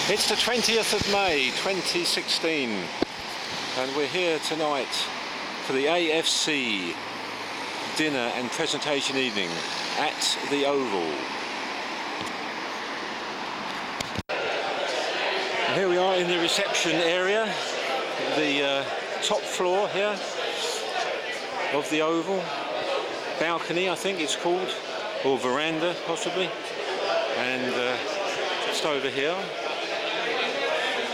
It's the 20th of May 2016 and we're here tonight for the AFC Dinner and Presentation Evening at the Oval. And here we are in the reception area, the top floor here of the Oval. Balcony, I think it's called, or veranda possibly, and just over here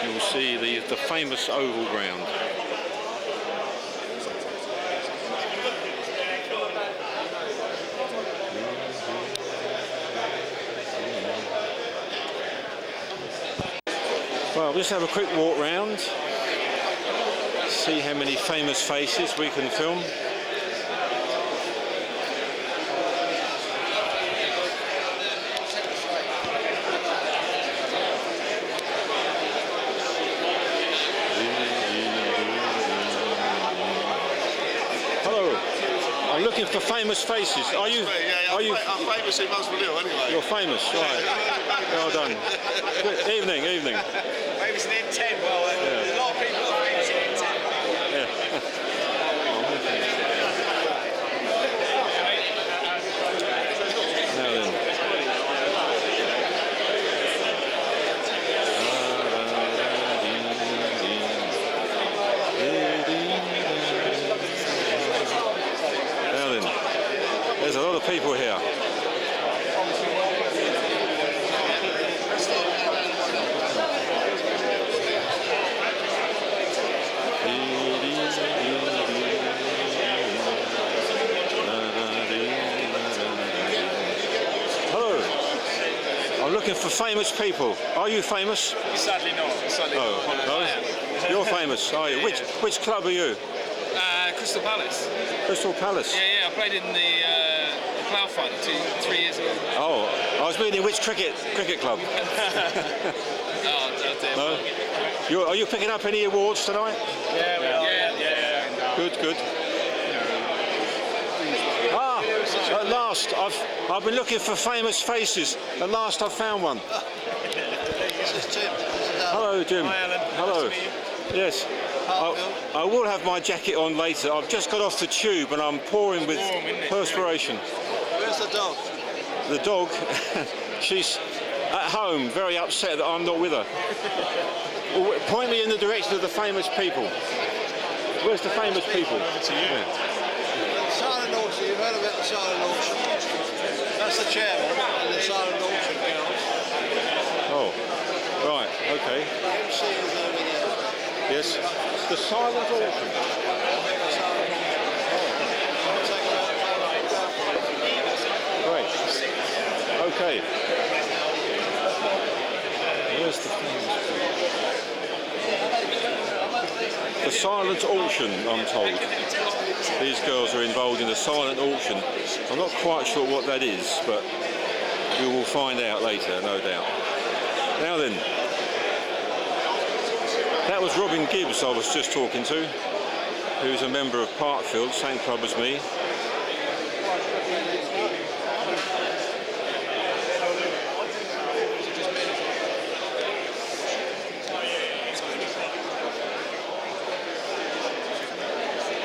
you'll see the famous Oval ground. Well, we'll just have a quick walk round, see how many famous faces we can film. I'm looking for famous faces. Are you? I'm famous in Muswell anyway. You're famous, right? Well done. Good evening, evening. Famous in N10. Well, there's a lot of people that are famous in N10. Yeah. Now then. There's a lot of people here. Hello. I'm looking for famous people. Are you famous? Sadly not. Sadly not. No? You're famous, are you? Which club are you? Crystal Palace. Crystal Palace? Yeah, I played in the Plough Fund 3 years ago. Oh, I was meaning which cricket club? No? Are you picking up any awards tonight? Yeah, we are. Yeah. Good. At last, I've been looking for famous faces. At last I've found one. This is Jim. Hello, Jim. Hi, Alan. Hello. Nice to meet you. Yes. I will have my jacket on later. I've just got off the tube and I'm pouring with perspiration. Where's the dog? The dog, she's at home, very upset that I'm not with her. Well, point me in the direction of the famous people. Where's the famous people? To you. Silent auction, you've heard about the silent auction. That's the chairman and the silent auction girls. Oh, right, okay. MC is over there. Yes, the silent auction. Great. Okay. Where's the famous people? The silent auction, I'm told. These girls are involved in the silent auction. I'm not quite sure what that is, but we will find out later, no doubt. Now then, that was Robin Gibbs I was just talking to, who's a member of Parkfield, same club as me.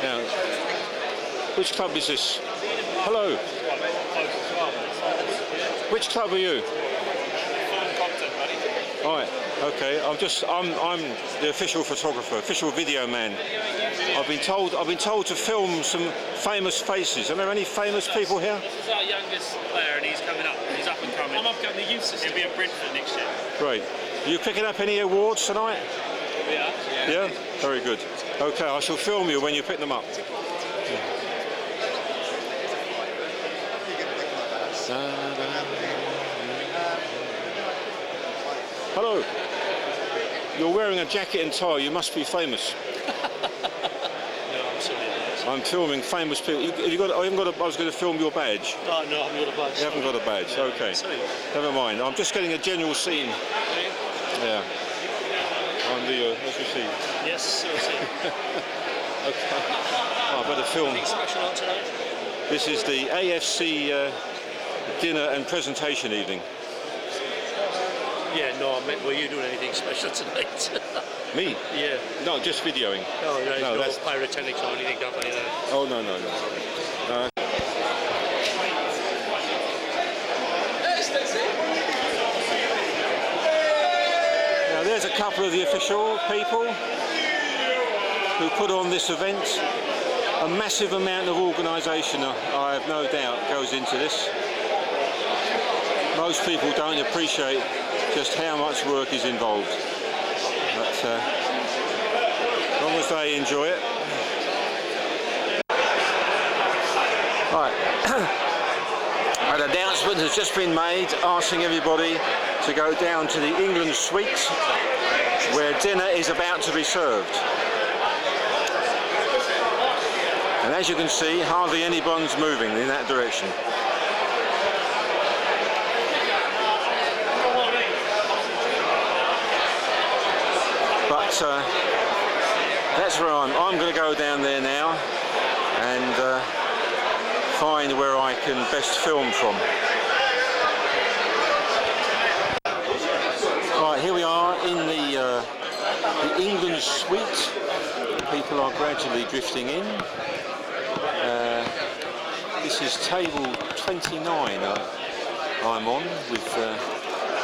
Now, which club is this? Hello. Which club are you? Right. Okay. I'm the official photographer, official video man. I've been told to film some famous faces. Are there any famous people here? This is our youngest player, and he's coming up. He's up and coming. I'm up in the youth system. He'll be at Brentford next year. Great. Are you picking up any awards tonight? Yeah. Yeah? Very good. Okay, I shall film you when you pick them up. Hello. You're wearing a jacket and tie. You must be famous. No, I'm sorry. I'm filming famous people. I was going to film your badge. No, I haven't got a badge. You haven't got a badge. Okay. Never mind. I'm just getting a general scene. Yeah. I'm Leo, as you see. Yes, seriously. Okay. Oh, I better film. Anything special on tonight? This is the AFC Dinner and Presentation Evening. Yeah, no, I meant, were you doing anything special tonight? Me? Yeah. No, just videoing. No, no that's... pyrotechnics or anything like that. Oh, no. Now there's a couple of the official people who put on this event. A massive amount of organisation, I have no doubt, goes into this. Most people don't appreciate just how much work is involved. But as long as they enjoy it. Right. An announcement has just been made asking everybody to go down to the England suite where dinner is about to be served. And as you can see, hardly anyone's moving in that direction. But that's where I'm going to go down there now and find where I can best film from. Right, here we are in the England suite. People are gradually drifting in. This is table 29 I'm on with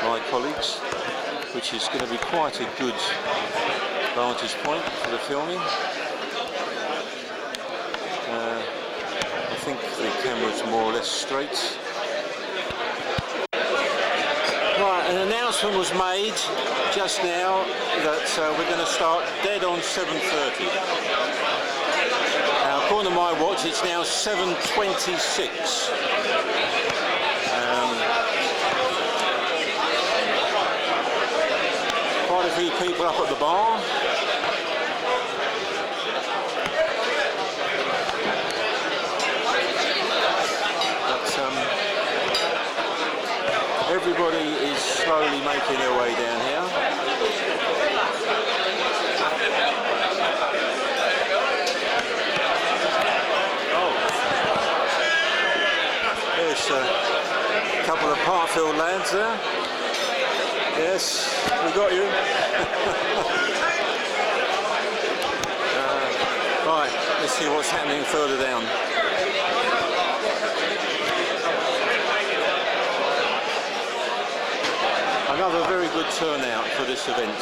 my colleagues, which is going to be quite a good vantage point for the filming. I think the camera's more or less straight. Right, an announcement was made just now that we're going to start dead on 7:30. Now, according to my watch, it's now 7:26. Quite a few people up at the bar. Everybody is slowly making their way down here. Oh, there's a couple of Parkfield lads there. Yes, we got you. Right, let's see what's happening further down. Another very good turnout for this event.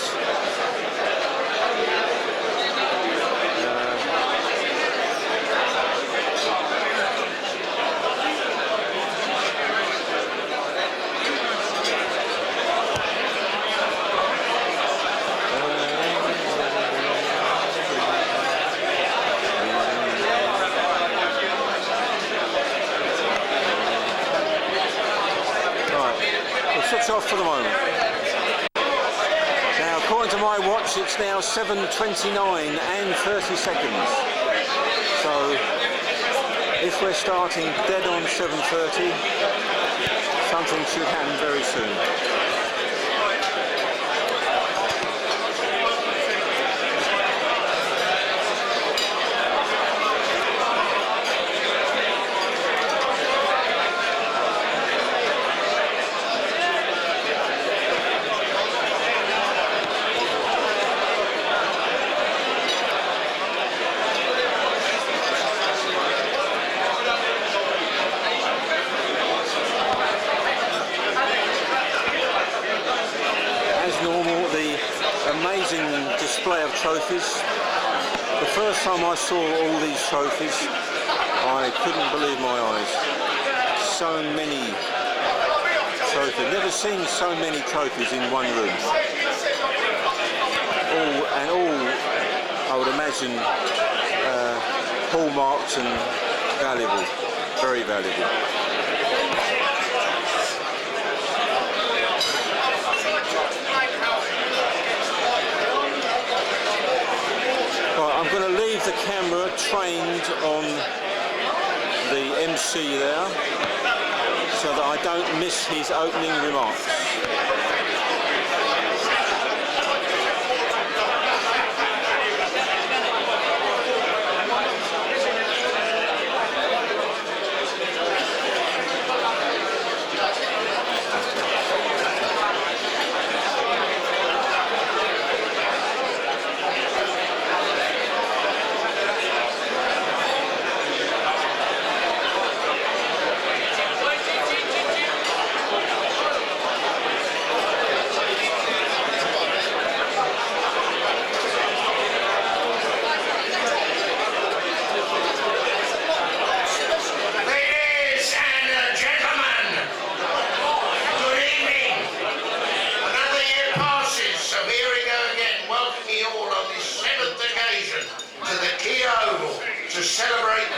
Switch off for the moment. Now, according to my watch, it's now 7:29 and 30 seconds. So, if we're starting dead on 7:30, something should happen very soon. Amazing display of trophies. The first time I saw all these trophies, I couldn't believe my eyes. So many trophies. Never seen so many trophies in one room. All, I would imagine, hallmarked and valuable. Very valuable. I'm going to leave the camera trained on the MC there so that I don't miss his opening remarks.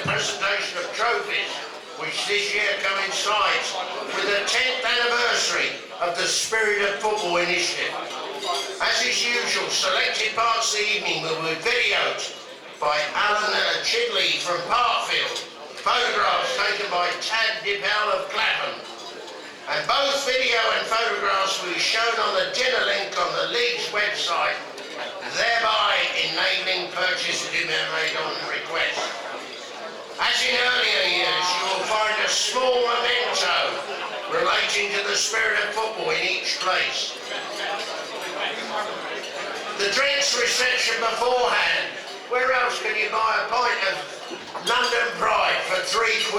presentation of trophies, which this year coincides with the 10th anniversary of the Spirit of Football initiative. As is usual, selected parts of the evening will be videos by Alan Chidley from Parkfield, photographs taken by Tad Dippel of Clapham. And both video and photographs will be shown on the dinner link on the League's website, thereby enabling purchase to be made on request. As in earlier years, you will find a small memento relating to the Spirit of Football in each place. The drinks reception beforehand. Where else can you buy a pint of London Pride for £3?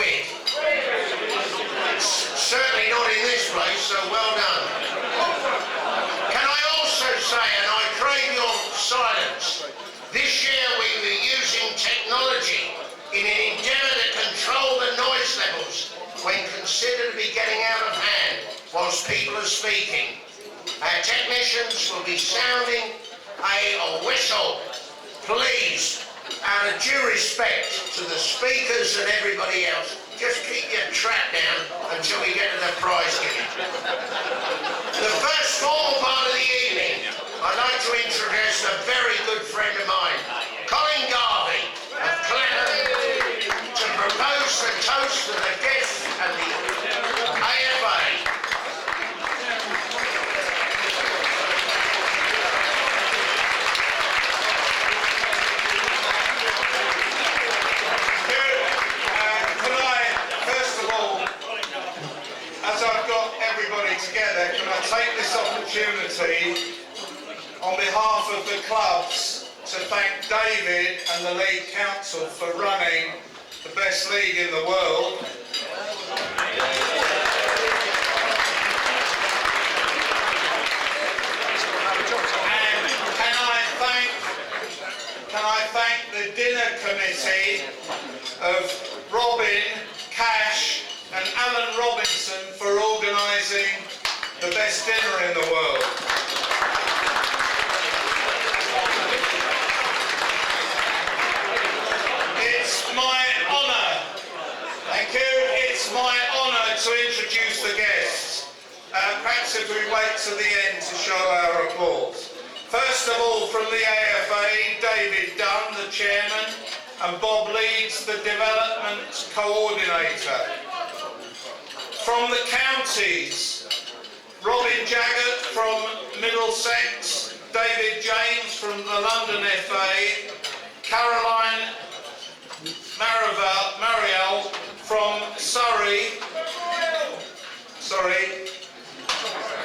Certainly not in this place, so well done. Can I also say, and I crave your silence, this year we were using technology in an endeavour to control the noise levels when considered to be getting out of hand whilst people are speaking. Our technicians will be sounding a whistle. Please, out of due respect to the speakers and everybody else, just keep your trap down until we get to the prize giving. The first formal part of the evening, I'd like to introduce a very good friend of mine, Colin Garvey of Clapham, to propose the toast to the guests and the AFA. As I've got everybody together, can I take this opportunity on behalf of the clubs to thank David and the League Council for running the best league in the world. And can I thank the dinner committee of Robin, Cash and Alan Robinson for organising the best dinner in the world. It's my honour, thank you, it's my honour to introduce the guests. Perhaps if we wait to the end to show our applause. First of all, from the AFA, David Dunn, the chairman, and Bob Leeds, the development coordinator. From the counties, Robin Jaggart from Middlesex, David James from the London FA, Caroline Mariel from Surrey,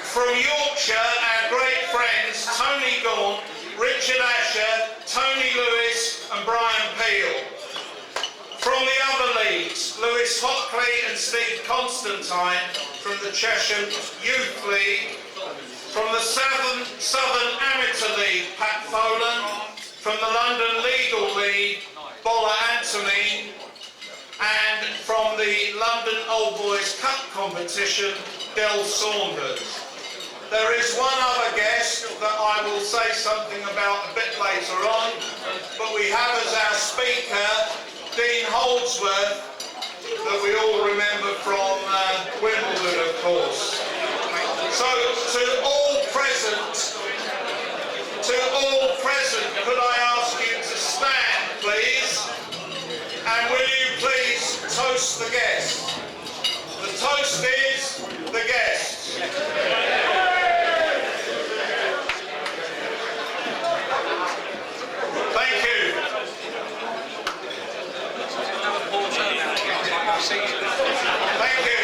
from Yorkshire, our great friends Tony Gaunt, Richard Asher, Tony Lewis and Brian Peel. From the other leagues, Lewis Hockley and Steve Constantine from the Cheshire Youth League. From the Southern Amateur League, Pat Folan. From the London Legal League, Bola Anthony. And from the London Old Boys Cup competition, Del Saunders. There is one other guest that I will say something about a bit later on, but we have as our speaker Dean Holdsworth, that we all remember from Wimbledon, of course. So to all present, could I ask you to stand, please? And will you please toast the guests? The toast is the guests. Thank you. Thank you.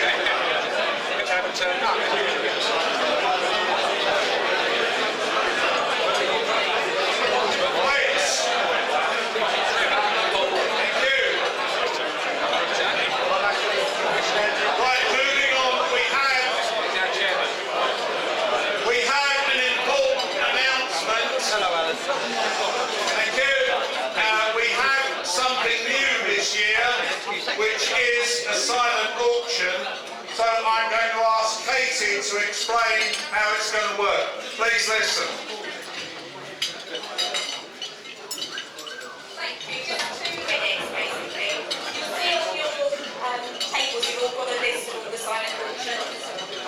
Right, moving on, we have an important announcement. Hello, Alan. Thank you. We have something new this year, which is a silent auction. So I'm going to ask Katie to explain how it's going to work. Please listen. Thank you. Just 2 minutes, basically.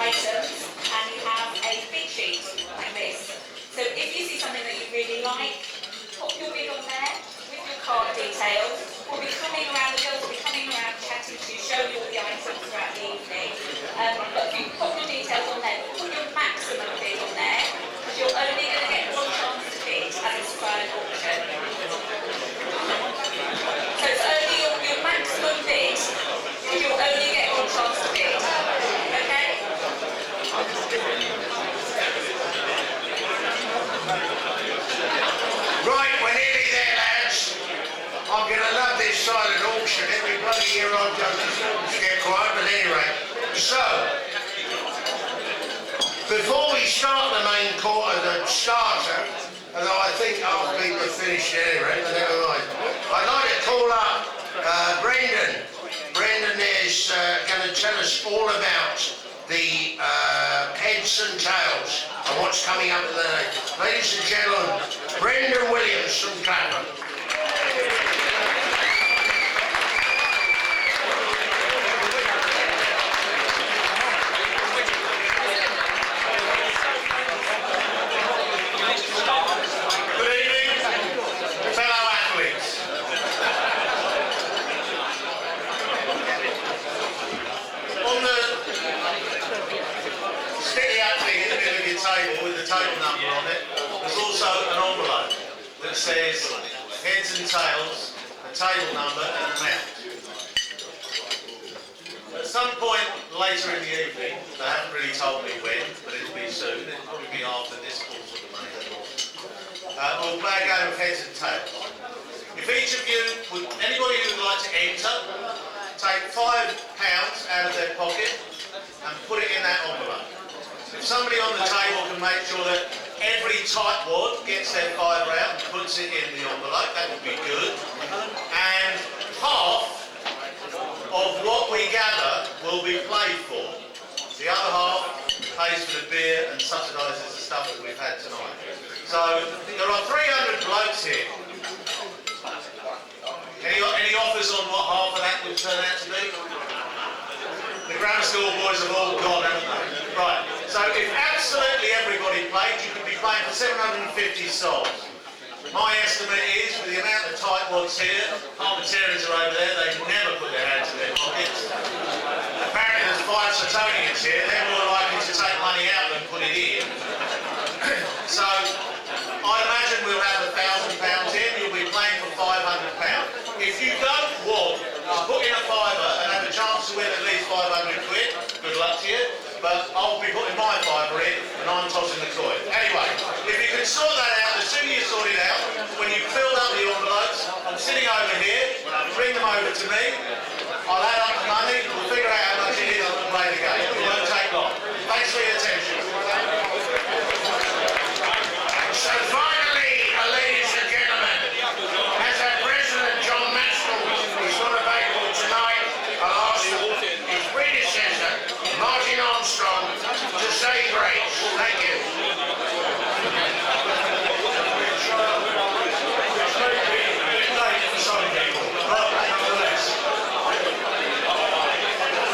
items, and you have a bid sheet like this. So if you see something that you really like, pop your bid on there with your card details. We'll be coming around, the girls will be coming around chatting to you, showing you all the items throughout the evening. But if you pop your details on there, put your maximum bid on there, because you're only going to get one chance to bid at this silent auction. So it's only your maximum bid, and you'll only get one chance to bid. Okay? Right, we're nearly there, lads. I'm going to love this silent auction. Every bloody year I've done this, get quiet, but anyway. So, before we start the main course, the starter, although I think half people have finished anyway, but never mind. I'd like to call up Brendan. Brendan is going to tell us all about the heads and tails and what's coming up today. Ladies and gentlemen, Brendan Williams from Clapham. Good evening, fellow athletes. On the sticky up thing in the middle of your table with the table number on it, there's also an envelope that says heads and tails, a table number and an amount. At some point later in the evening, they haven't really told me when, but it'll be soon, it'll probably be after this course of the money. We'll play a game of heads and tails. If each of you, anybody who would like to enter, take £5 out of their pocket and put it in that envelope. If somebody on the table can make sure that every tightwad gets their fiver out and puts it in the envelope, that would be good. And half of what we gather will be paid for. The other half pays for the beer and subsidises the stuff that we've had tonight. So there are 300 blokes here. Any offers on what half of that would turn out to be? The grammar school boys have all gone, haven't they? Right, so if absolutely everybody played, you could be playing for 750 souls. My estimate is, with the amount of tightwads here, parliamentarians are over there, they never put their hands in their pockets. Apparently there's 5 Suetonians here, they're more likely to take money out than put it in. So, I imagine we'll have £1,000 in, you'll be playing for £500. If you don't want to put in a fiver and have a chance to win at least 500 quid, good luck to you, but I'll be putting my fiver in and I'm tossing the coin. Anyway, if you can sort that out, the sooner you sort it out, when you've filled up the envelopes, I'm sitting over here, bring them over to me, I'll add up the money, we'll figure out how much it is and we'll play the game. It won't take long. Thanks for your attention. So finally, ladies and gentlemen, as our President John Maxwell is not available tonight, I'll ask his predecessor, Martin Armstrong, to say grace. Thank you.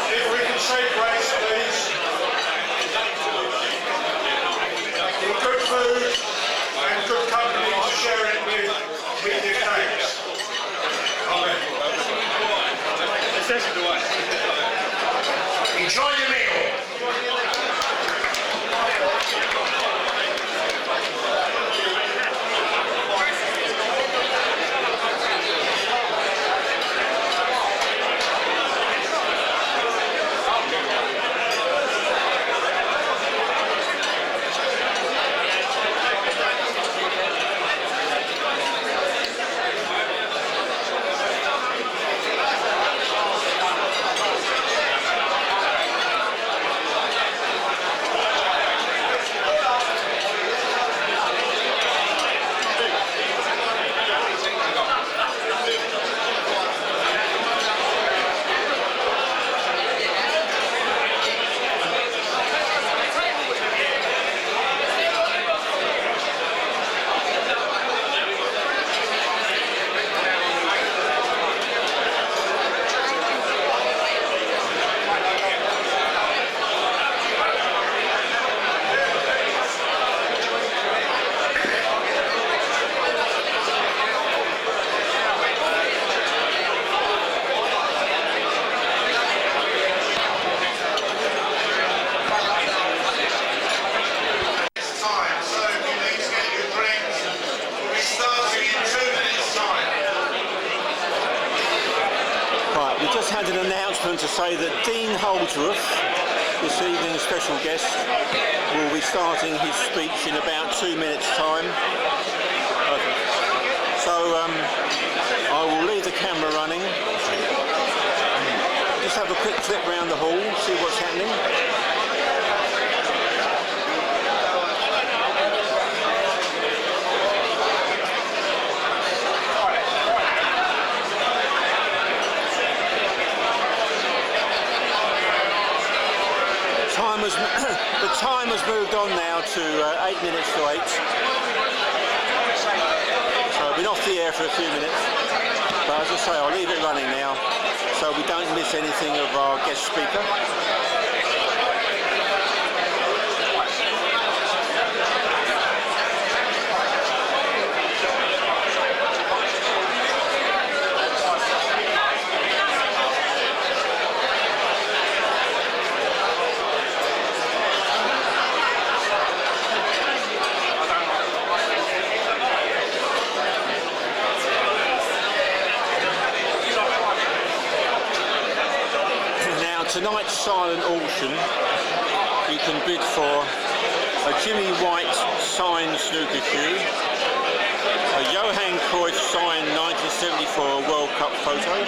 If we can say grace, please. In good food and good company to share it with, we give thanks. Amen. Enjoy the meal. Right, we just had an announcement to say that Dean Holdsworth, this evening's special guest, will be starting his speech in about 2 minutes' time. Okay. So I will leave the camera running. Just have a quick trip round the hall, see what's happening. The time has moved on now to 8 minutes to 8. So I've been off the air for a few minutes. But as I say, I'll leave it running now so we don't miss anything of our guest speaker. Tonight's silent auction, you can bid for a Jimmy White signed snooker cue, a Johan Cruyff signed 1974 World Cup photo,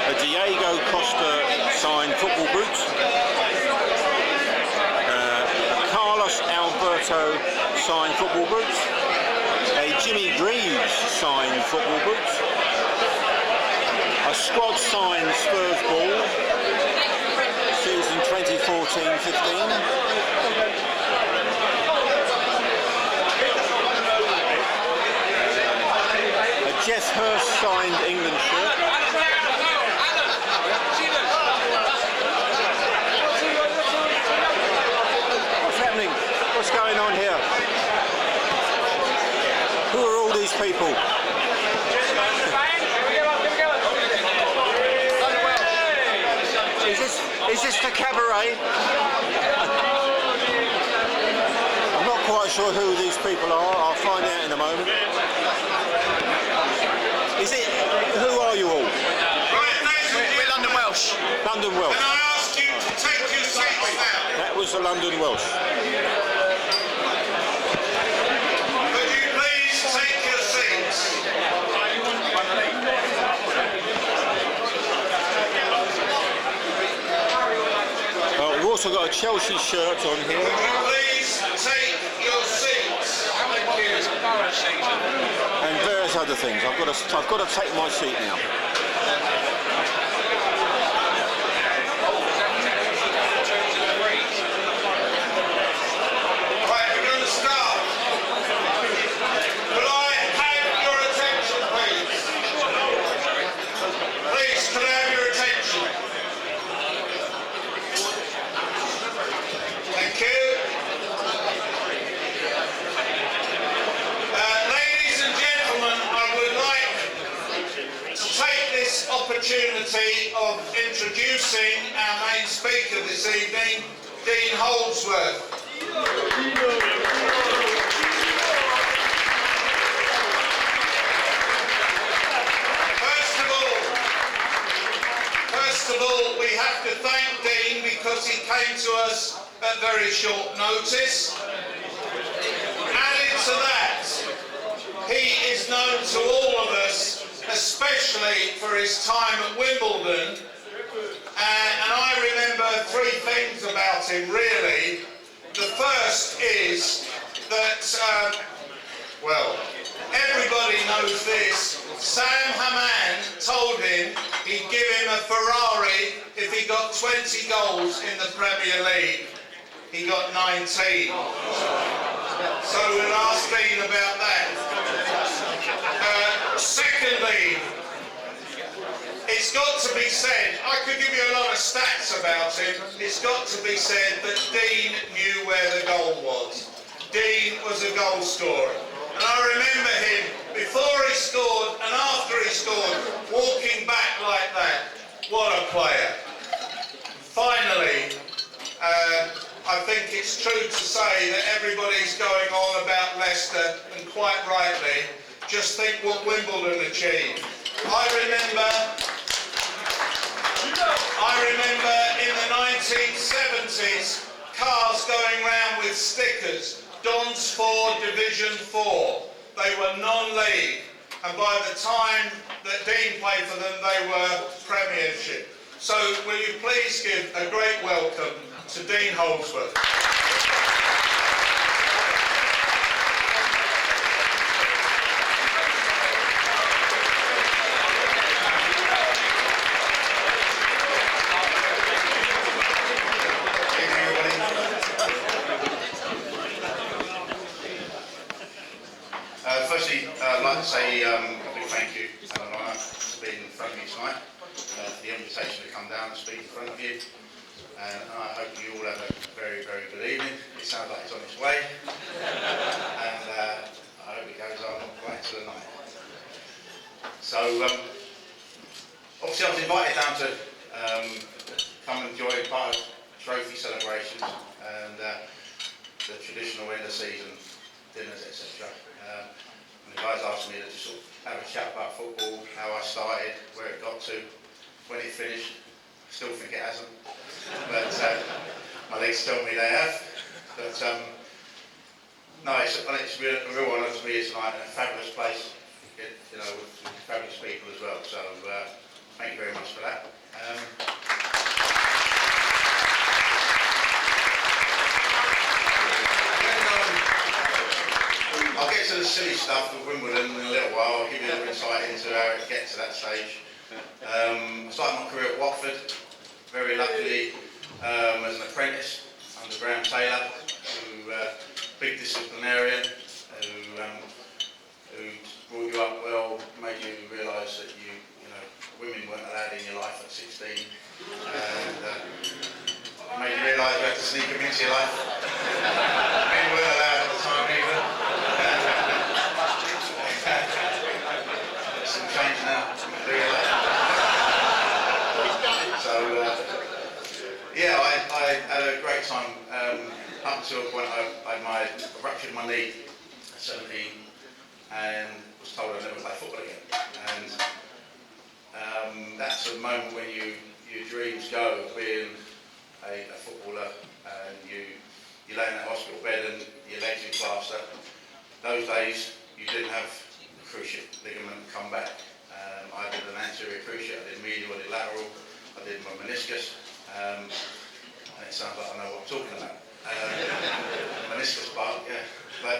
a Diego Costa signed football boot, a Carlos Alberto signed football boot, a Jimmy Greaves signed football boot, a squad signed Spurs ball, season 2014-15. A Jeff Hurst signed England shirt. What's happening? What's going on here? Who are all these people? Is this the cabaret? I'm not quite sure who these people are. I'll find out in a moment. Who are you all? We're London Welsh. London Welsh. And I ask you to take your seats now. That was the London Welsh. Could you please take your seats? We've also got a Chelsea shirt on here. Could you please take your seats? And various other things. I've got to take my seat now. Right, we're going to start. Will I have your attention, please? Please, could I have your attention? Thank you. Ladies and gentlemen, I would like to take this opportunity of introducing our main speaker this evening, Dean Holdsworth. First of all, we have to thank Dean because he came to us at very short notice. Added to that, he is known to all of us, especially for his time at Wimbledon. And I remember three things about him, really. The first is that, well, everybody knows this. Sam Hammam told him he'd give him a Ferrari if he got 20 goals in the Premier League. He got 19. So we'll ask Dean about that. Secondly, it's got to be said, I could give you a lot of stats about him, it's got to be said that Dean knew where the goal was. Dean was a goal scorer. And I remember him, before he scored and after he scored, walking back like that. What a player. Finally, I think it's true to say that everybody's going on about Leicester, and quite rightly. Just think what Wimbledon achieved. I remember notice cars going round with stickers, Dons 4, Division 4. They were non-league, and by the time that Dean played for them, they were Premiership. So will you please give a great welcome to Dean Holdsworth. Firstly, I'd like to say a big thank you and an honour for being in front of you tonight, for the invitation to come down and speak in front of you. And I hope you all have a very, very good evening. It sounds like it's on its way. And I hope it goes on right into the night. So, obviously I was invited down to come and join part of trophy celebrations and the traditional end of season dinners, etc. And the guys asked me to just sort of have a chat about football, how I started, where it got to, when it finished. Still think it hasn't, but my legs tell me they have. But no, it's a real honour to be here tonight, and a fabulous place, you know, with fabulous people as well. So thank you very much for that. I'll get to the silly stuff with Wimbledon in a little while. I'll give you a little insight into how it gets to that stage. I started my career at Watford, very luckily as an apprentice under Graham Taylor, who big disciplinarian, who brought you up well, made you realise that you know women weren't allowed in your life at 16, and made you realise you had to sneak them into your life. Men weren't allowed at the time either. There's some change now. So yeah, I had a great time up until a point I ruptured my knee at 17 and was told I'd never play football again. And that's a moment when your dreams go of being a footballer, and you lay in that hospital bed and your legs in plaster. Those days you didn't have the cruciate ligament come back. I did an anterior cruciate, I did medial, I did lateral, I did my meniscus, and it sounds like I know what I'm talking about. Meniscus part, yeah. But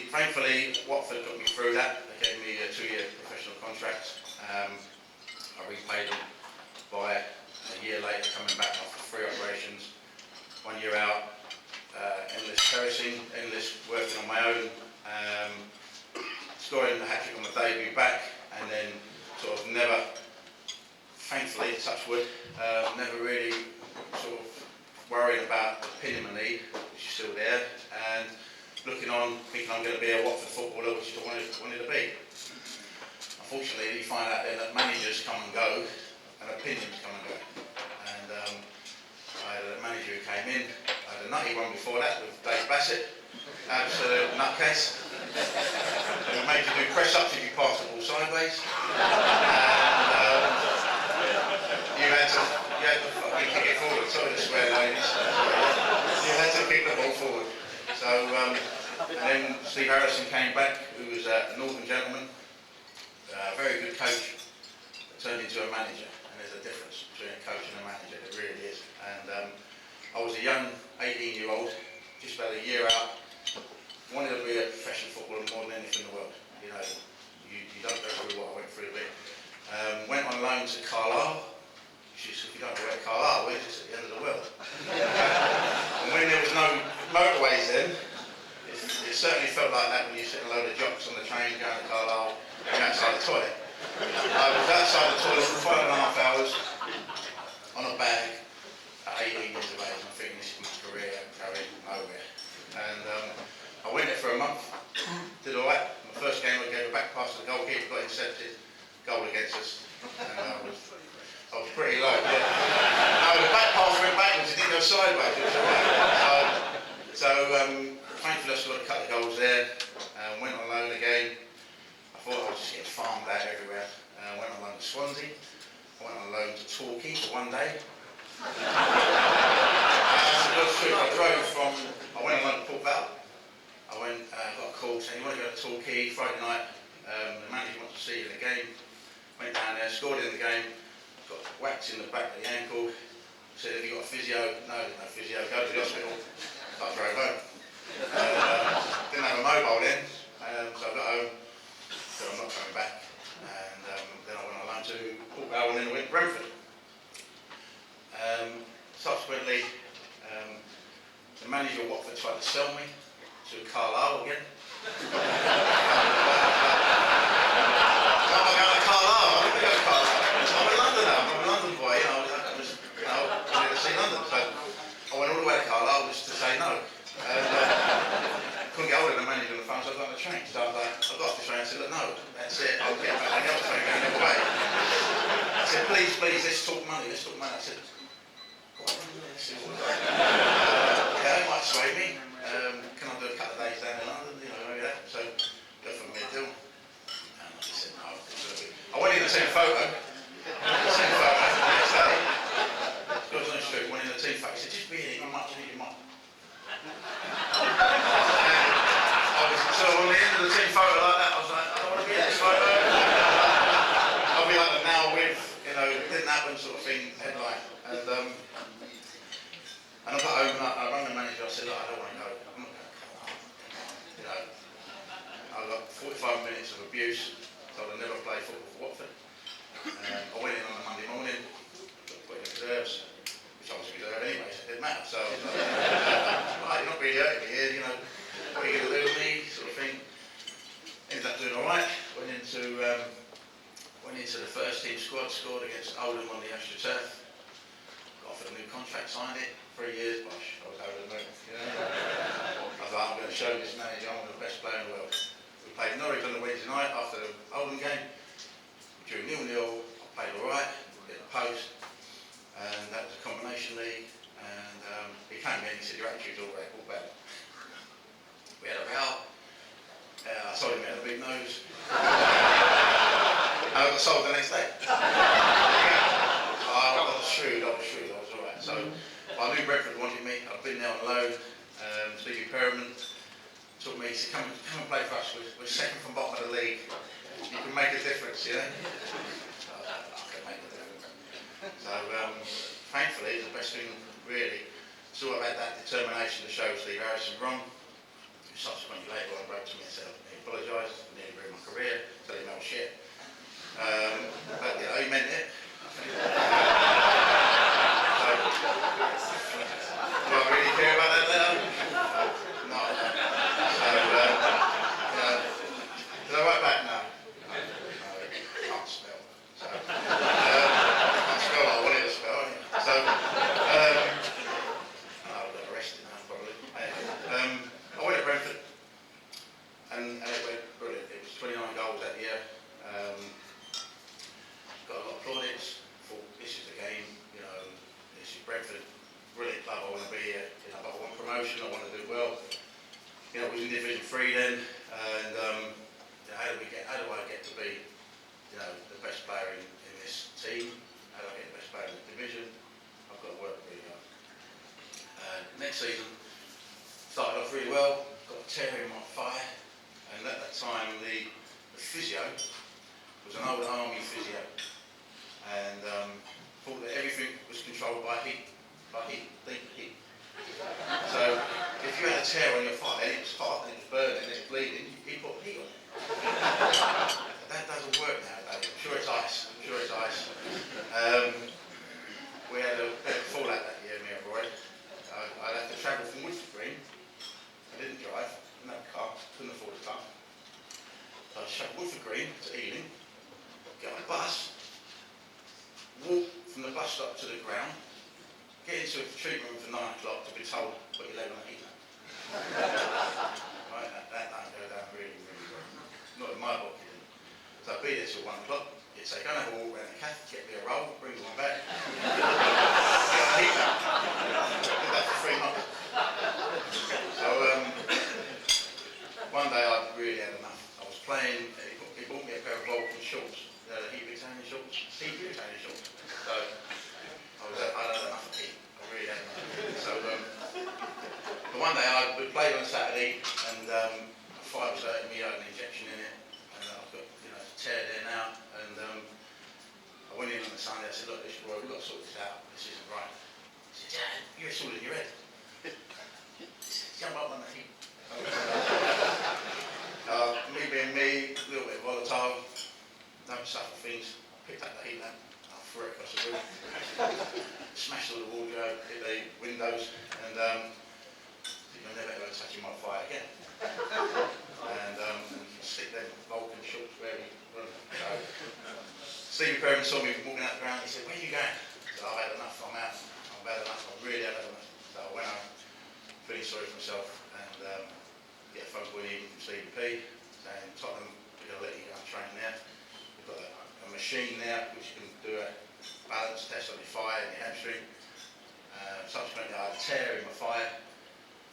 thankfully, Watford got me through that. They gave me a 2-year professional contract. I repaid them by a year later coming back after 3 operations. 1 year out, endless terracing, endless working on my own, scoring a hat-trick on my debut back, and then sort of never, thankfully, touch wood, never really sort of worrying about the pin in my knee, which is still there, and looking on, thinking I'm going to be a Watford footballer, which I wanted to be. Unfortunately, you find out then that managers come and go, and opinions come and go. And I had a manager who came in, I had a nutty one before that with Dave Bassett, absolute nutcase. And he made you do press-ups if you passed the ball sideways. And you had to fucking kick it forward, sorry to swear ladies. You had to kick the ball forward. So, and then Steve Harrison came back, who was a northern gentleman, a very good coach, but turned into a manager. And there's a difference between a coach and a manager, there really is. And I was a young 18-year-old, just about a year out, wanted to be a professional footballer more than anything in the world. You know, you don't go through what I went through a bit. Went on loan to Carlisle. She said, if you don't know where Carlisle is, it's at the end of the world. And when there was no motorways then, it certainly felt like that when you sit a load of jocks on the train going to Carlisle and outside the toilet. I was outside the toilet for 5.5 hours on a bag at 18 years of age, and I'm thinking this is my career going nowhere. And I went there for a month, did all right. My first game I gave a back pass to the goalkeeper, got intercepted, goal against us, and I was pretty low. Yeah. No, the back pass went backwards, it didn't go sideways, it was all right. So thankfully I still got a couple of goals there, went on loan again. I thought I was just getting farmed out everywhere. Went on loan to Swansea, went on loan to Torquay for 1 day, I went on London Port Vale. I went, got a call saying, you want to go to Torquay Friday night? The manager wants to see you in the game. Went down there, scored in the game, got whacked in the back of the ankle. Said, have you got a physio? No, there's no physio, go to the hospital. So I drove home. Didn't have a mobile then, so I got home, said I'm not coming back. And then I went on loan to Port Vale and then I went to Brentford. Subsequently, the manager of Watford tried to sell me to Carlisle again. I'm going to Carlisle. I'm going to go to Carlisle. I'm a Londoner. I'm a London boy. I wanted to see London. So I went all the way to Carlisle just to say no. Couldn't get hold of the manager on the phone, so I got on the train. So I was like, I got off the train and said, look, no, that's it. I'll get back on the other train going the other way. I said, please, let's talk money. I said, yeah, it might sway me. Can I do a couple of days down in London? You know, maybe that. So, go for me a deal. And I just said, no. I went in the same photo. The same photo the next day. Goes on the street, went in the team photo. He said, just be here, you might. So on the end of the team photo like that, I was like, I don't want to be in this photo. I'll be like the now with, you know, didn't happen sort of thing, headline. And I got home and I rang the manager, I said, look, I don't want to go. I'm not going to come home. You know, I got 45 minutes of abuse, so I'd never play football for Watford. I went in on a Monday morning, got put in reserves, which I was a reserve anyway, so it didn't matter. So I was like, right, you're not really hurting me here, you know, what are you going to do with me, sort of thing. Ended up doing all right, went into the first team squad, scored against Oldham on the AstroTurf. Got offered a new contract, signed it, 3 years, bosh, I was over the moon. You know? I thought, I'm going to show this manager I'm the best player in the world. We played Norwich on the Wednesday night after the Oldham game. We drew 0-0, I played all right, hit the post, and that was a combination league. And he came in, he said, your attitude's all bad. We had a row. I told him he had a big nose. And I got sold the next day. I was shrewd, I was all right. So I knew Brentford wanted me. I'd been there on loan. Stevie Perriman took me, he said, come and play for us. We're second from bottom of the league. You can make a difference, you know? So I can make a difference. So thankfully, the best thing really, sort of had that determination to show Steve Harrison wrong. Who subsequently later on wrote to me and said, he apologised, nearly ruined my career, said he meant shit. But you know, he meant it. So, do I really care about that letter? No. So, did I write back? No. No, I can't spell. So, I can't spell what I wanted to spell. So, I got arrested now, probably. I went to Brentford, and it went brilliant. It was 29 goals that year. Got a lot of plaudits. Thought this is the game. You know, this is Brentford. Brilliant club. I want to be here. You know, but I want promotion. I want to do well. You know, it was in Division 3 then, and you know, how do I get to be, you know, the best player in this team? How do I get the best player in the division? I've got to work really hard. Next season, started off really well. Got a tear in my thigh, and at that time the physio was an old army physio, and thought that everything was controlled by heat. So if you had a tear on your thigh and it was hot and it was burning and it was bleeding, he put heat on it. That doesn't work nowadays. I'm sure it's ice. We had a bit of a fallout that year, me and Roy. I'd have to travel from Woodford Green. I didn't drive, didn't have a car, couldn't afford a car. So I'd travel Woodford Green to Ealing, get on a bus, walk from the bus stop to the ground, get into a treatment room for 9 o'clock to be told, put your leg on a heater. Right, that don't go down really, really well. Not in my book, it didn't. So I'd be there till 1 o'clock. You'd say, go and have a walk around the cafe, get me a roll, bring the one back. Get a heater. Did that for 3 months. So one day I really had enough. I was playing, he bought me a pair of Vulcan shorts, heat retaining shorts. So I had enough. played on Saturday, and my fight was hurting me. I had an injection in it, and I've got a tear there now. And I went in on the Sunday. I said, look, Roy, we've got to sort this out. This isn't right. He said, Dad, you're all in your head. Jump up on the heat. Me being me, a little bit volatile, don't suffer things. Picked up the heat lamp, I threw it across the room, smashed all the wardrobe, hit the windows, and you're never ever touching my fire again. And stick them Vulcan shorts where we run. So, Stevie Perrin saw me walking out the ground. He said, where are you going? I said, I've had enough, I'm out. I've had enough, I've really had enough. So I went home, feeling sorry for myself, and get a phone call in the evening from Stevie P saying, Tottenham, we're going to let you go and train there. We've got a machine there which can do a balance test on your thigh and your hamstring. Subsequently, I had a tear in my thigh,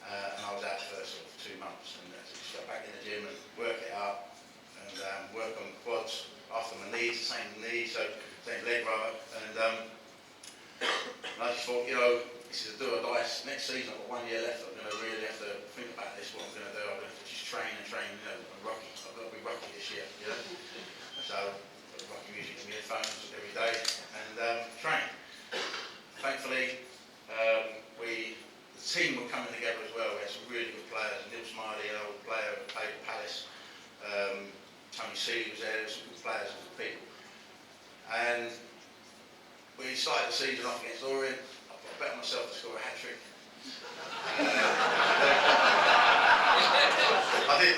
and I was out for sort of 2 months. And just got back in the gym and work it out, and work on the quads after my knees, same leg rather. And I just thought, this is a do or die. Next season, I've got 1 year left. I'm going to really have to think about this. What I'm going to do. I'm going to just train and train. Rocky. I've got to be Rocky this year. So, Rocky music in my headphones every day and train. Thankfully, the team were coming together as well. We had some really good players. Neil Smiley, an old player who played at Palace. Tony Seeley was there. There were some good players and good people. And we started the season off against Orient. I bet myself to score a hat-trick. I did.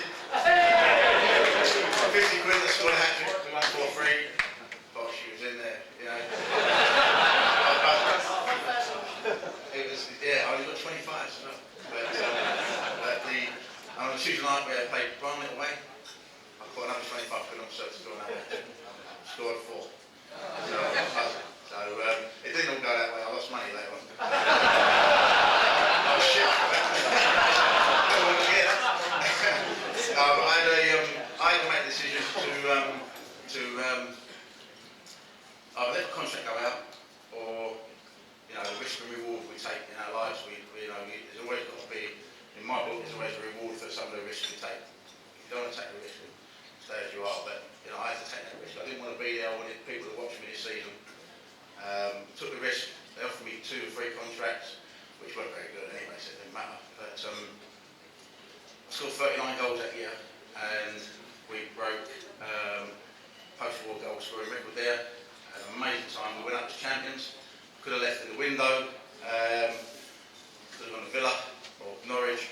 50 quid to score a hat-trick. We won 4-3. But she was in there, It was, I only got 25, so but on Tuesday night we played Bromley away. I put another 25 quid on myself to score another hat-trick. Scored 4. So it didn't all go that way. I lost money later on. I was shit for that. But I had to make a decision to either let the contract go out, or the risk and reward we take in our lives. There's always got to be, in my book, there's always a reward for some of the risks we take. If you don't want to take the risk, stay as you are. But I had to take that risk. I didn't want to be there. I wanted people to watch me this season. Took the risk. They offered me 2 or 3 contracts, which weren't very good anyway, so it didn't matter. But I scored 39 goals that year, and we broke post-war goal scoring record there. Had an amazing time. We went up as champions. Could have left in the window. Could have gone to Villa or Norwich.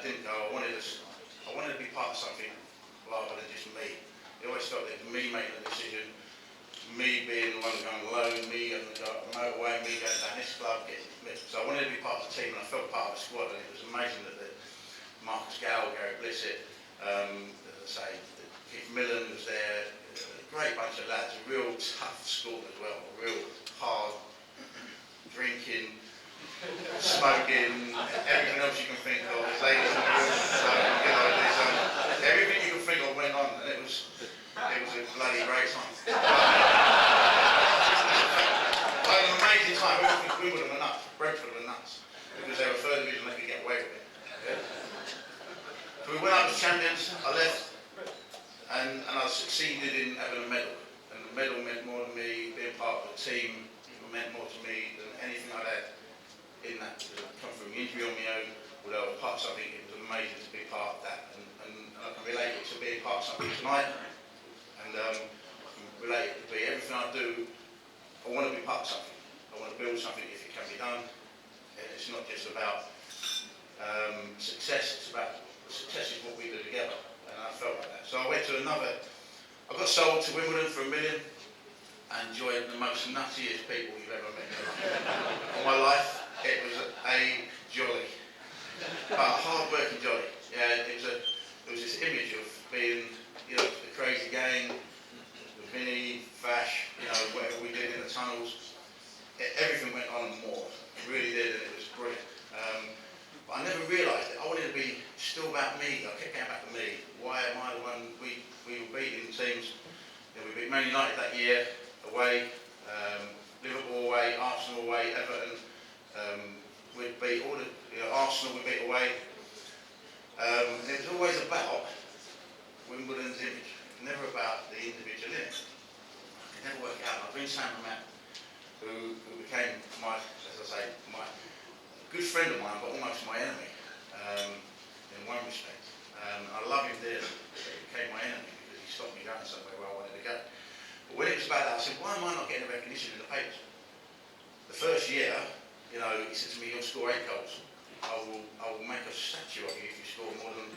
Didn't go. I wanted to be part of something rather than just me. It always felt that it was me making the decision. Me being the one going alone, me going to go up the motorway, me going down this club, so I wanted to be part of the team, and I felt part of the squad, and it was amazing that Marcus Gow, Gary Blissett, as I say, Keith Millen was there, a great bunch of lads, a real tough squad as well, a real hard, drinking, smoking, everything else you can think of, ladies in the room, so, everything you can think of went on, and it was a bloody great time. I had an amazing time. Wimbledon were nuts, Brentford were nuts, because they were third division, they could get away with it. So we went up as champions. I left, and I succeeded in having a medal. And the medal meant more to me. Being part of the team meant more to me than anything I'd had in that. I'd come from an injury on my own, although I was part of something. It was amazing to be part of that, and I can relate it to being part of something tonight. And I can relate it to be everything I do. I want to be part of something. I want to build something if it can be done. And it's not just about success. It's about success is what we do together. And I felt like that. So I went to I got sold to Wimbledon for $1 million. I enjoyed the most nuttiest people you've ever met in my life. It was a jolly, but a hard-working jolly. Yeah, there was this image of being, the crazy gang, with Vinny, Vash, whatever we did in the tunnels. Everything went on and more. It really did, and it was brilliant. But I never realised it. I wanted to be still about me. I kept going back to me. Why am I the one? We were beating teams. We beat Man United that year away, Liverpool away, Arsenal away, Everton. We'd beat all the Arsenal. We beat away. And it was always about Wimbledon's image, never about the individual in it. It never worked out. I bring Sam Matt, who became my, as I say, my good friend of mine, but almost my enemy in one respect. I love him dearly, but he became my enemy because he stopped me going somewhere where I wanted to go. But when it was about that, I said, why am I not getting the recognition in the papers? The first year, you know, he said to me, you'll score 8 goals. I will make a statue of you if you score more than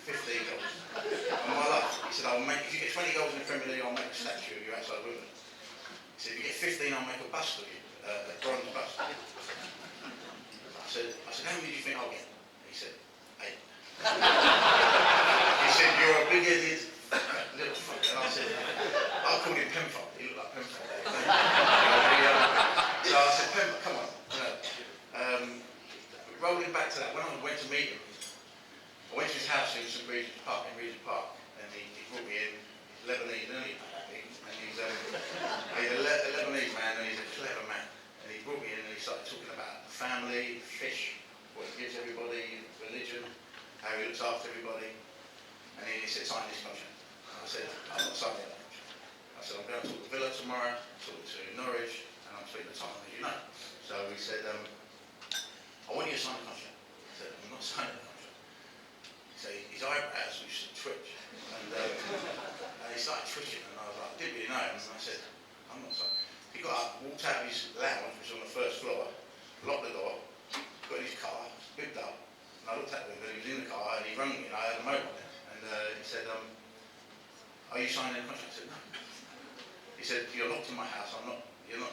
15 goals. On my life. He said, if you get 20 goals in the Premier League, I'll make a statue of you outside Wimbledon. He said, if you get 15, I'll make a bust of you, a bronze bust. I said, how many do you think I'll get? He said, 8. He said, you're a big-headed little fuck. And I said, I called him Penfold. He looked like Penfold. So I said, Penfold, come on. Rolling back to that, when I went to meet him, I went to his house in St. Regent's Park, and he brought me in. He's Lebanese, isn't he? And he's a Lebanese man, and he's a clever man. And he brought me in and he started talking about family, fish, what he gives everybody, religion, how he looks after everybody. And he said, sign this contract. And I said, I'm not signing that contract. I said, I'm going to talk to Villa tomorrow, talk to Norwich, and I'm speaking to Tom, as you know. So he said, I want you to sign the contract. I said, I'm not signing the contract. So his eyebrows used to twitch. And he started twitching, and I was like, I didn't really know him. And I said, I'm not signing. He got up, walked out of his lounge, which was on the first floor, locked the door, got in his car, whipped up, and I looked at him, but he was in the car, and he rang me, and I had a mobile there. And he said, are you signing the contract? I said, no. He said, you're locked in my house, you're not.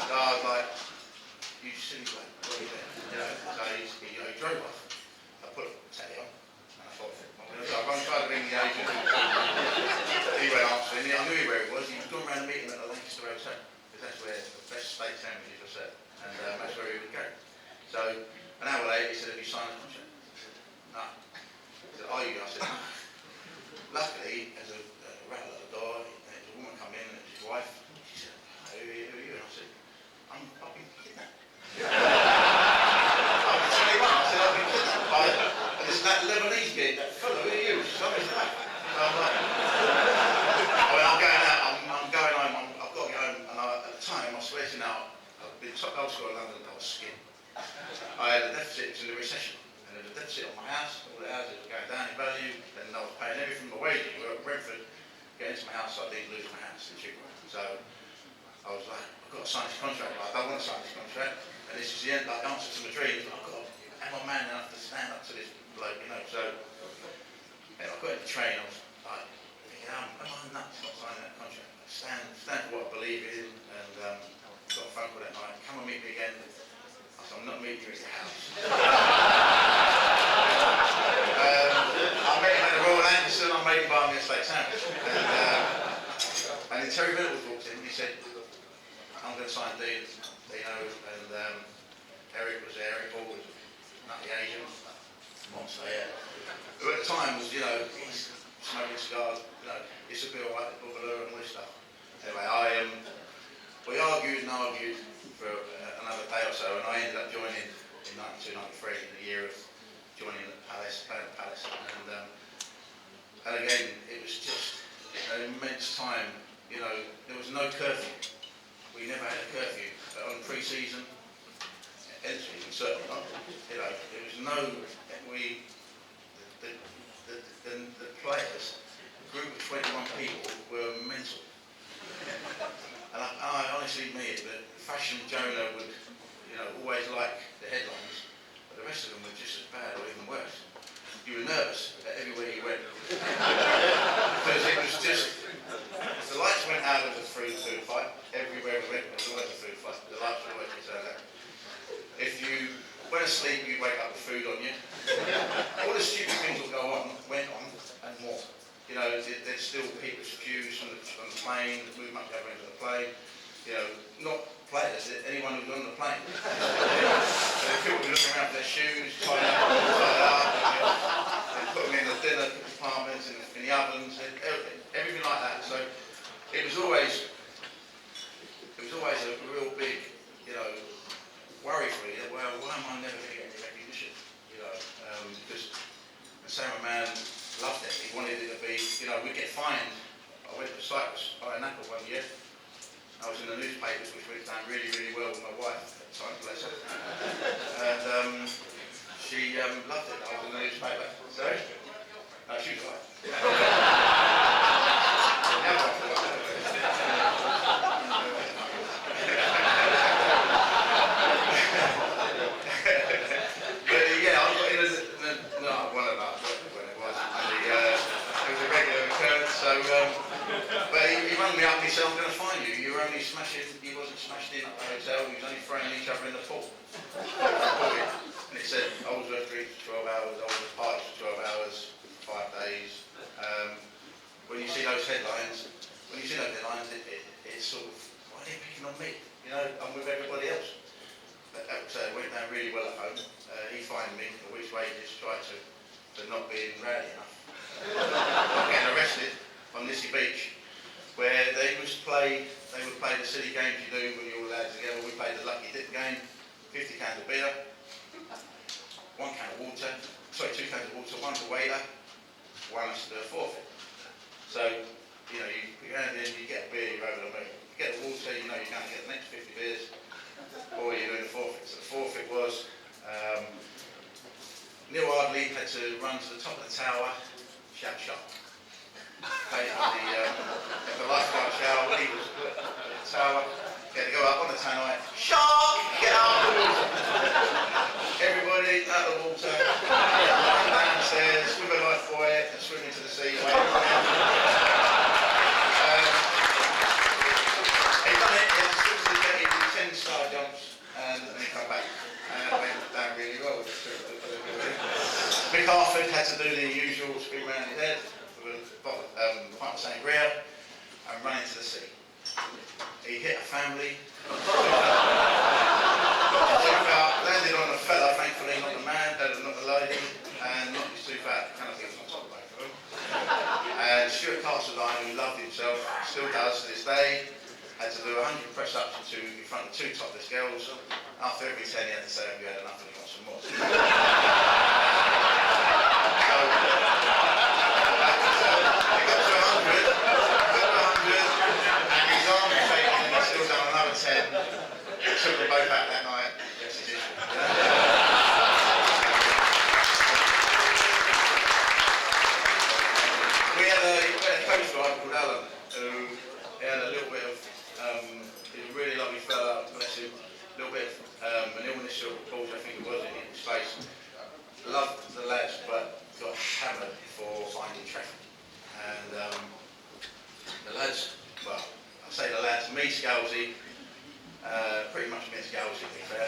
So I was like, you silly bloke, what are you doing? You know, so he drove off. I put a telly on, and I thought, I'm trying to ring the agent. He went answering, I knew where it was. He was going around the meeting at the Lancaster Hotel, because that's where the best steak sandwiches are served, and that's where he would go. So an hour later, he said, have you signed the contract? No. He said, are you? I said, no. Luckily, as a rattle at the door, there was a woman come in, and it was his wife. She said, who are you? And I said, I've been kidnapped. I've been telling you what, I said, I've been kidnapped. And it's that Lebanese kid, that fellow, who are you? Somebody's like, so I'm like, I'm going out, I'm going home, I've got to get home. And at the time, I swear to you now, I've been top goal scorer in London, I was skinned. I had a deficit, it was in the recession. And there was a deficit on my house, all the houses were going down in value, and I was paying everything from my wages. We were at Brentford, getting into my house, so I didn't lose my house in Chigwell. So I was like, I've got to sign this contract, but I don't want to sign this contract. And this is the end, like, answer to my dreams, but I've got to have my man enough to stand up to this bloke, you know. So I got in the train, I was like, thinking, am I nuts not signing that contract? Stand for what I believe in, and got a phone call that night, come and meet me again. I said, I'm not meeting you at your house. I met him at the Royal Anderson, I made him buy me a steak sandwich. And then Terry Middleton walked in and he said, I'm going to sign Dino, and Eric was there, Eric Hall was not the agent, monster, yeah. Who at the time was, he's smoking cigars, it's a bit alright, the boogaloo and all this stuff. Anyway, we argued for another day or so, and I ended up joining in 92, 93, in the year of joining the Palace, playing at Palace. And again, it was just an immense time. There was no curfew. We never had a curfew on pre-season, end season certainly not. There was no. The players, a group of 21 people, were mental. And I honestly mean that Fashion Jonah would, always like the headlines, but the rest of them were just as bad or even worse. You were nervous everywhere you went. Because it was just, the lights went out of the food fight, everywhere we went, there was always a food fight, the lights were always turned out. If you went to sleep, you'd wake up with food on you. All the stupid things that went on, and more. There's still people's views on the plane, the movement going into the plane. Not players, anyone who's on the plane. People would be looking around for their shoes, tied up, they put them in the dinner compartments, in the ovens, everything like that. So it was always a real big, worry for me. Well, why am I never going to get any recognition? because the cameraman loved it. He wanted it to be, we'd get fined. I went to Cyprus, Pineapple one year. I was in the newspapers, which went down really, really well with my wife at the time, bless her. And she loved it. I was in the newspaper. Sorry? No, she was right. But he rang me up, he said, I'm going to find you. You're only smashing, he wasn't smashing in at the hotel, he was only throwing each other in the pool. And it said, Oldsworth drinks for 12 hours, Oldsworth parties for 12 hours, 5 days. When you see those headlines, it's sort of, why are they picking on me? I'm with everybody else. But it went down really well at home. He fined me for which wages, tried to not being rowdy enough. Not getting arrested on Nissy Beach, where they would play the silly games you do when you're all lads together. We played the lucky dip game, 50 cans of beer, 1 can of water, 2 cans of water, 1's a waiter, 1 has to do a forfeit. So, you go in, you get a beer, you're over the moon. You get the water, you're going to get the next 50 beers, or you're doing the forfeit. So the forfeit was, Neil Ardley had to run to the top of the tower, shout sharp. Pay the lifeguard shower, when he was at the tower, he had to go up on the tannoy, shark, get out of the water. Everybody out of the water, run downstairs, swim a life buoy and swim into the sea. He done it, he had to swim to the jetty, do 10 star jumps, and then he come back. And it went down really well. Mick Harford had to do the usual spin round his head, pint of sangria and run into the sea. He hit a family, landed on a fella, thankfully, not the man, not the lady, and knocked his tooth out. Kind of thing on top of both of them. And Stuart Castledine, who loved himself, still does to this day, had to do 100 press-ups in front of 2 topless girls. After every 10, he had to say, "Have you had enough and you want some more?" Took them both out that night. Yes, he did. We had a coach driver called Alan, who had a little bit of, he was a really lovely fella, bless him, a little bit of an illness or bulge, I think it was, in his face. Loved the lads, but got hammered for finding traffic. And the lads, well, I say the lads, me, Scalzi, pretty much me and Scalzi, to be fair.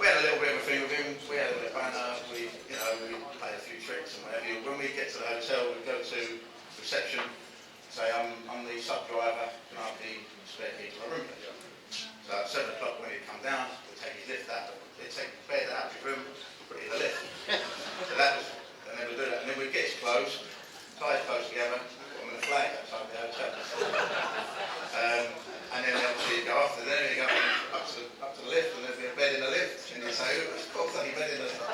We had a little bit of a thing with him, we had a bit of banter, we played a few tricks and whatever. When we get to the hotel, we go to reception, say, I'm the sub-driver, can I have the spare key to my room? So at 7 o'clock when he'd come down, we'd take his lift out, he'd take the bed out of his room, put it in the lift. So that was, and then we'd do that, and then we'd get his clothes, tie his clothes together, put them in a flag outside the hotel. And then obviously he'd go after there, he'd go up to the lift, and there'd be a bed in the lift, and he'd say, "Oh, it's got a bloody bed in the lift."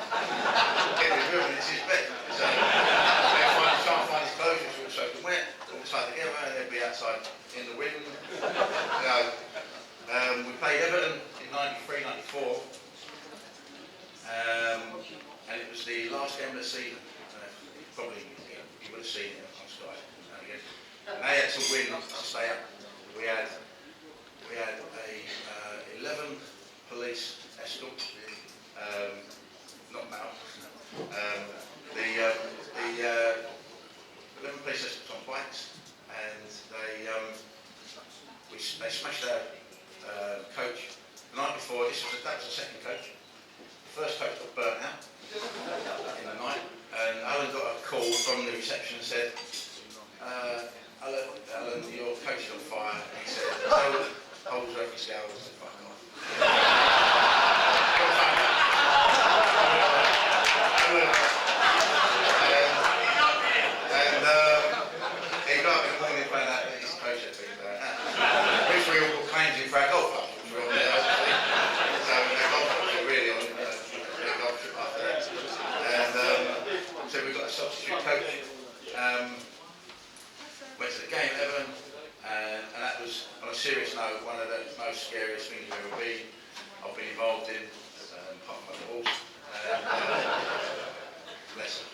Get in his room and it's his bed. So they'd try and find his clothes, which were all soaked and wet, all tied together, and they'd be outside in the wind. We played Everton in 93, 94, and it was the last game of the season. Probably you would have seen it on Sky. And they had to win to stay up. We had a 11 police escort, not now. The 11 police escorts on bikes, and they smashed our coach. The night before, that was the second coach. The first coach got burnt out in the night, and Alan got a call from the reception and said, Alan, your coach is on fire. And he said, Oldsworth Scales to fuck off. He got up in the morning and found out that his coach had been burnt out. Which we all got claims in for our golf club, which were on there, obviously. So the golf clubs were really on the golf trip after that. serious note, one of the most scariest things I've ever I've been involved in, apart from the balls. Bless them.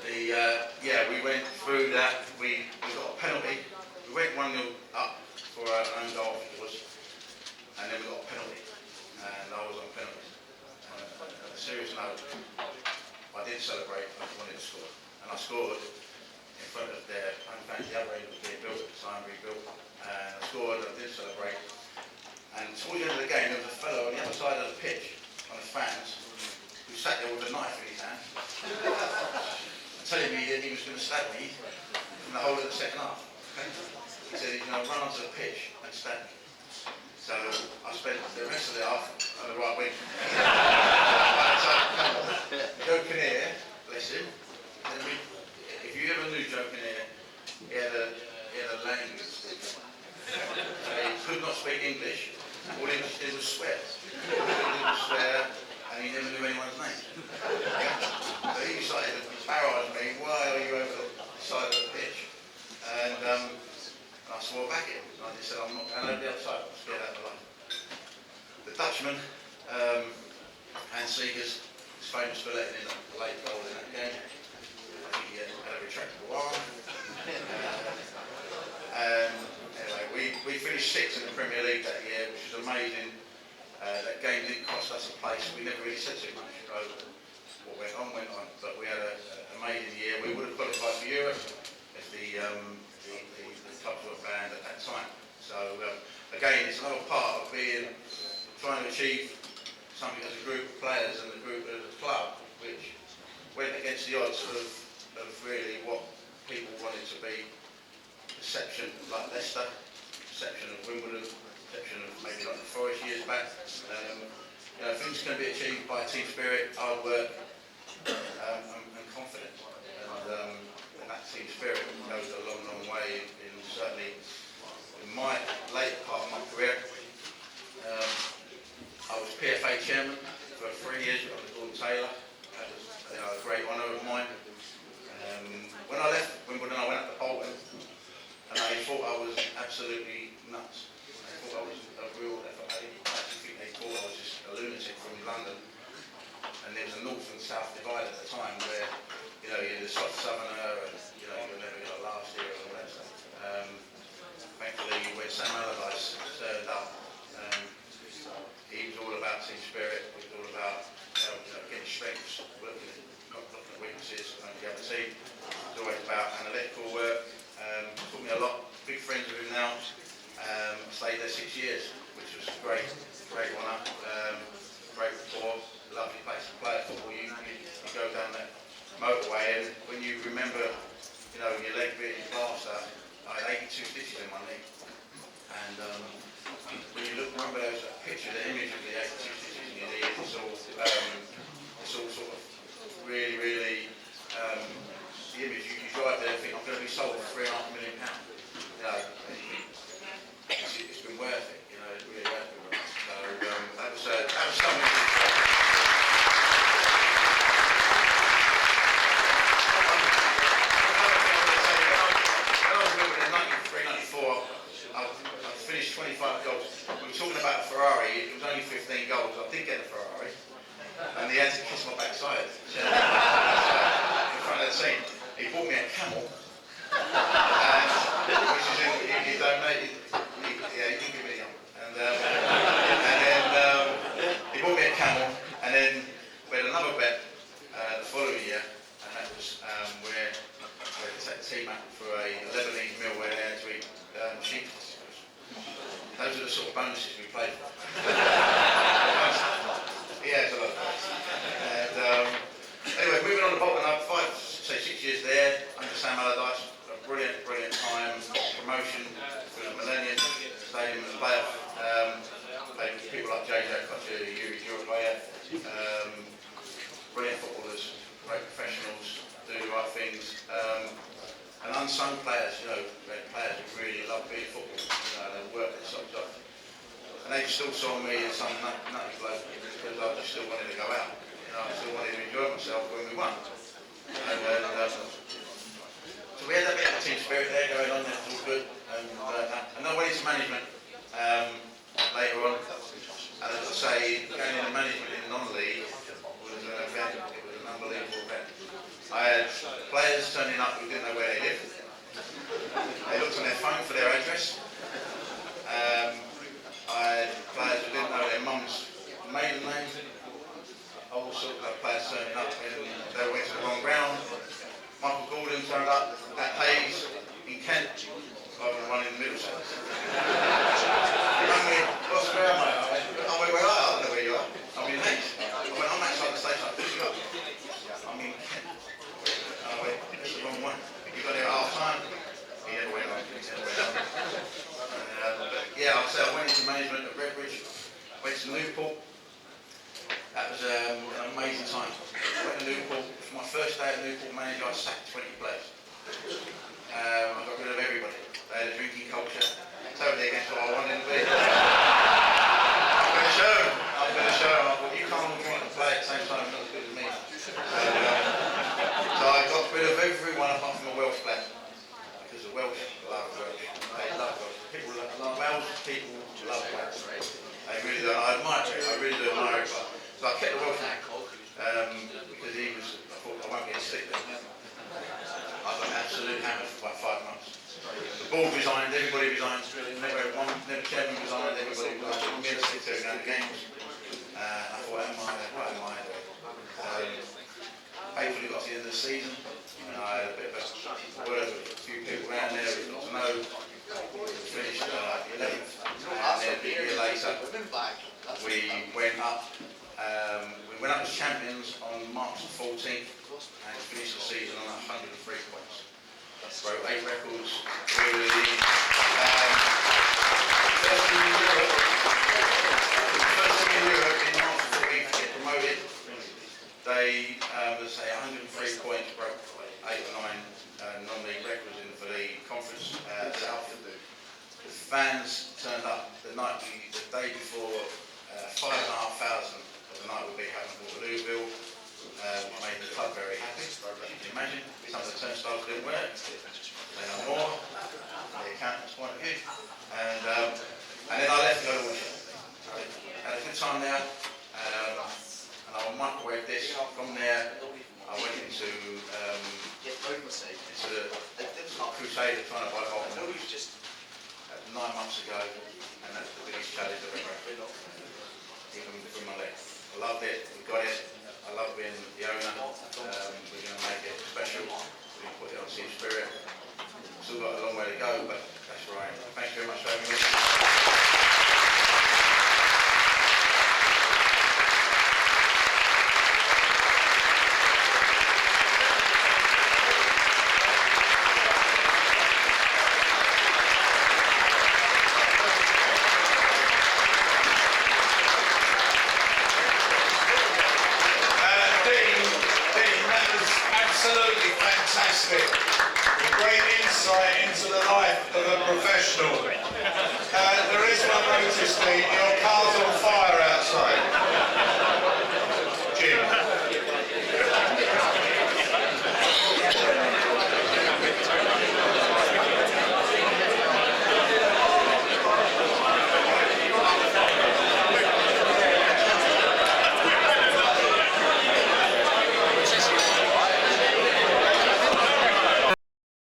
And yeah, we went through that. We got a penalty. We went 1-0 up for our own goal, I think it was, and then we got a penalty. And I was on penalties. On a serious note, I didn't celebrate. I just wanted to score, and I scored in front of their home fans. The other end was being built at the time, rebuilt, and I scored. I did celebrate. And towards the end of the game, there was a fellow on the other side of the pitch, on the fans, who sat there with a knife in his hand, and telling me that he was going to stab me in the whole of the second half. He said he's going to run onto the pitch and stab me. So I spent the rest of the half on the right wing. Joe Kinnear, bless him. If you ever knew Joe Kinnear, he had a language. He could not speak English. All he did was swear. And he never knew anyone's name. So he decided to barrage me, why are you over the side of the pitch? And I swore back at him. And I just said, I'm not going over the other side, I'm scared out of life. The Dutchman, Hans Seegers, is famous for letting in a late goal in that game. I think he had a retractable arm. Anyway, we finished 6th in the Premier League that year, which was amazing. That game didn't cost us a place. We never really said too much. What went on, but we had an amazing year. We would have qualified for Europe if the clubs were banned at that time. So again, it's another part of trying to achieve something as a group of players and a group as a club, which went against the odds of really what people wanted to be. Perception like Leicester, perception of Wimbledon, perception of maybe like the Forest years back. Things can be achieved by team spirit, hard work, and confidence. And that team spirit goes a long, long way. Certainly, in my late part of my career, I was PFA chairman for 3 years under Gordon Taylor. That was a great honour of mine. When I left Wimbledon, I went up to Bolton. And they thought I was absolutely nuts. They thought I was a real FA. I actually think they thought I was just a lunatic from London. And there was a north and south divide at the time where, you're the soft southerner and, you're never going to last here and all that stuff. Thankfully, when Sam Allardyce turned up, he was all about team spirit. He was all about getting strengths, not looking at weaknesses on the other team. It was always about analytical work. Taught me a lot, big friends with him now. Stayed there 6 years, which was great honour, great rapport, lovely place to play football. You go down that motorway and when you remember, your leg being in plaster, I had 82 stitches in my leg. And when you remember those picture, the image of the 82 stitches in your knee, it's all sort of really, really, the image, you drive there and think, I'm going to be sold for £3.5 million. It's been worth it, it really has been worth it. So that was something. When I was moving in 93, 94, I finished 25 goals. We were talking about a Ferrari, it was only 15 goals. I did get a Ferrari, and he had to kiss my backside. In front of the scene. He bought me a camel, which is he donated. He didn't give me a and then he bought me a camel, and then we had another bet the following year, and that was where we set the team up for a Lebanese meal where they had to eat sheep testicles. Those are the sort of bonuses we played for. Yeah, it's a lot of fun. And anyway, moving on to Bolton, I had 6 years there under Sam Allardyce. A brilliant time. Promotion for the Millennium Stadium and playoff. People like JJ Kocher, Yuri player. Brilliant footballers, great professionals, do the right things. And unsung players, players who really love being football. They work their socks off. And they still saw me as some nutty bloke because I just still wanted to go out. I still wanted to enjoy myself when we won. So we had a bit of a team spirit there going on. It was all good. And I went into management later on. And as I say, going into management in non-league was an event. It was an unbelievable event. I had players turning up who didn't know where they lived. They looked on their phone for their address. I had players who didn't know their mum's maiden name. All sorts of players turning up and they went to the wrong ground. Michael Gordon turned up at Hayes in Kent, rather than running in Middlesex. He rang me, what's the ground, mate? I went, where are you? I don't know where you are. I'm in Hayes. I went, I'm outside the station, I'll pick you up. I'm in Kent. I went, that's the wrong one. You got there at half time. He never went on. But yeah, I'll say I went into management at Redbridge, went to Newport. That was an amazing time. I went to Newport. For my first day at Newport manager, I sacked 20 players. I got rid of everybody. They had a drinking culture. Totally against what I wanted to be. I'm going to show them. I'm going to show them. I thought, you can't drink and play at the same time, not as good as me. So I got rid of everyone apart from a Welsh player. Because the Welsh love Welsh. They love Welsh. People love Welsh. People love Welsh. They really do. I admire it. I really do admire it. So I kept the Welsh man because he was, I thought I won't get sick then. I got absolute hammered for about 5 months. The board resigned, everybody resigned, never chairman resigned, everybody resigned, me and the secretary down the games. I thought, what am I doing? Painfully got to the end of the season, and I had a bit of a word with a few people around there who got to know. Finished 11th, and then a year later, we went up. We went up as champions on March the 14th and finished the season on 103 points. Broke 8 records. We were the first team in Europe in March the 14th to get promoted. They, let's say, 103 points, broke 8 or 9 non-league records in for the conference south. The fans turned up the day before, 5,500 of the night we beat Waterlooville, which made the club very happy. As you can imagine, some of the turnstiles didn't work. They know more, from the accountant's point of view. And then I left to go to Worcester. Had a good time there, and I microwaved this. From there, I went into Crusader trying to buy Bolton 9 months ago, and that's the biggest challenge I've ever had, even through my leg. I loved it, we got it, I love being the owner, we're going to make it special, we're going to put it on Team Spirit. Still got a long way to go, but that's right. Thanks very much for having me. Absolutely fantastic. A great insight into the life of a professional. There is one notice, Dean, your car's on fire outside.